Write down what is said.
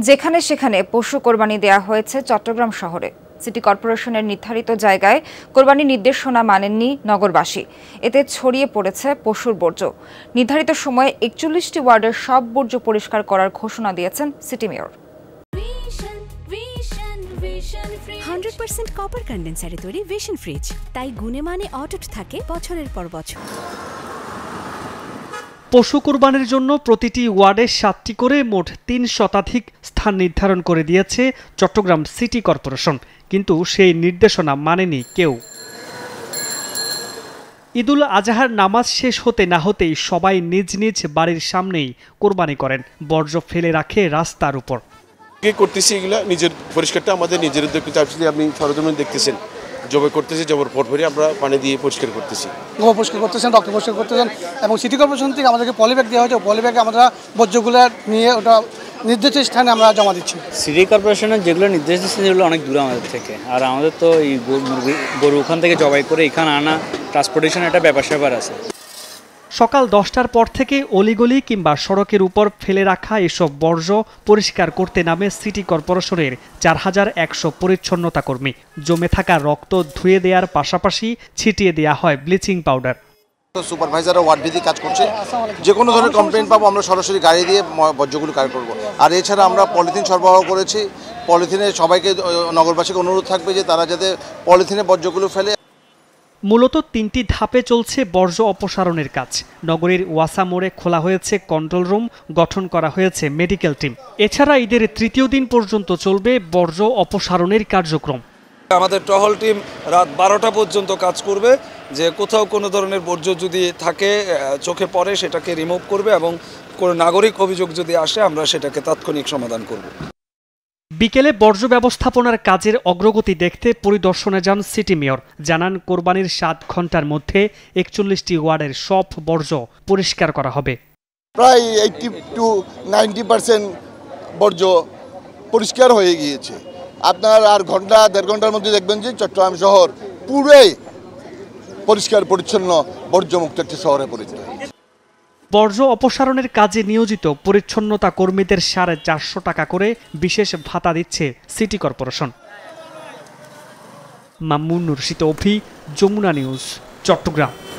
যেখানে সেখানে পশু কোরবানি দেয়া হয়েছে চট্টগ্রাম শহরে। সিটি কর্পোরেশনের নির্ধারিত জায়গায় কোরবানি নির্দেশনা মানেননি নগরবাসী। এতে ছড়িয়ে পড়েছে পশুর বর্জ্য। নির্ধারিত সময়ে ৪১টি ওয়ার্ডের সব বর্জ্য পরিষ্কার করার ঘোষণা দিয়েছেন সিটি মেয়র। 100% কপার কন্ডেন্সারে তৈরি ভিশন ফ্রিজ, তাই গুণে মানে অটুট থাকে বছরের পর বছর। পশু কোরবানির জন্য প্রতিটি ওয়ার্ডে 7টি করে মোট ৩ শতাধিক স্থান নির্ধারণ করে দিয়েছে চট্টগ্রাম সিটি কর্পোরেশন, কিন্তু সেই নির্দেশনা মানেনি কেউ। ঈদুল আজহার নামাজ শেষ হতে না হতেই সবাই নিজ নিজ বাড়ির সামনেই কোরবানি করেন, বর্জ্য ফেলে রাখে রাস্তার উপর। করতেছি এগুলা নিজের পরিষ্কারটা আমাদের নিজের উদ্যোগ। আপনি সরজমিন দেখতেছেন, জবাই করতেছি, জবার পরপরই আমরা পানি দিয়ে পরিষ্কার করতেছি। গোবর পরিষ্কার করতেছেন, রক্ত পরিষ্কার করতেছেন, এবং সিটি কর্পোরেশন থেকে আমাদেরকে পলিব্যাগ দেওয়া হয়েছে। পলিব্যাগে আমরা বর্জ্যগুলো নিয়ে ওটা নির্দিষ্ট স্থানে আমরা জমা দিচ্ছি। সিটি কর্পোরেশনের যেগুলো নির্দেশ দিচ্ছে সেগুলো অনেক দূরে আমাদের থেকে, আর আমাদের তো এই গরু ওখান থেকে জবাই করে এখানে আনা, ট্রান্সপোর্টেশন একটা ব্যাপার আছে। সকাল 10টার পর থেকে অলিগলি কিংবা সড়কের উপর ফেলে রাখা এসব বর্জ্য পরিষ্কার করতে নামে সিটি কর্পোরেশনের ৪,১০০ পরিচ্ছন্নতা কর্মী। জমে থাকা রক্ত ধুয়ে দেওয়ার পাশাপাশি ছিটিয়ে দেওয়া হয় ব্লিচিং পাউডার। সুপারভাইজাররা ওয়ার্ড ভিত্তিক কাজ করছে। যে কোনো ধরনের কমপ্লেন পাবো আমরা সরাসরি গাড়ি দিয়ে বর্জ্যগুলো কার করবো। আর এছাড়া আমরা পলিথিন সরবরাহ করেছি। পলিথিনে সবাইকে, নগরবাসীকে অনুরোধ থাকবে যে তারা যাতে পলিথিনে বর্জ্যগুলো ফেলে। মূলত 3টি ধাপে চলছে বর্জ্য অপসারণের কাজ। নগরীর ওয়াসা মোড়ে খোলা হয়েছে কন্ট্রোল রুম, গঠন করা হয়েছে মেডিকেল টিম। এছাড়া ঈদের তৃতীয় দিন পর্যন্ত চলবে বর্জ্য অপসারণের কার্যক্রম। আমাদের টহল টিম রাত 12টা পর্যন্ত কাজ করবে, যে কোথাও কোনো ধরনের বর্জ্য যদি থাকে, চোখে পড়ে, সেটাকে রিমুভ করবে, এবং কোনো নাগরিক অভিযোগ যদি আসে আমরা সেটাকে তাৎক্ষণিক সমাধান করব। বিকেলে বর্জ্য ব্যবস্থাপনার কাজের অগ্রগতি দেখতে পরিদর্শনে যান সিটি মেয়র। জানান, কোরবানির 7 ঘন্টার মধ্যে ৪১টি ওয়ার্ডের সব বর্জ্য পরিষ্কার করা হবে। প্রায় 80 to 90% বর্জ্য পরিষ্কার হয়ে গিয়েছে। আপনার আর ঘন্টা 1.5 ঘন্টার মধ্যে দেখবেন যে চট্টগ্রাম শহর পুরোই পরিষ্কার পরিচ্ছন্ন বর্জ্যমুক্ত একটি শহরে পরিণত। বর্জ্য অপসারণের কাজে নিয়োজিত পরিচ্ছন্নতা কর্মীদের 450 টাকা করে বিশেষ ভাতা দিচ্ছে সিটি কর্পোরেশন। মামুন রশিদ অভি, যমুনা নিউজ, চট্টগ্রাম।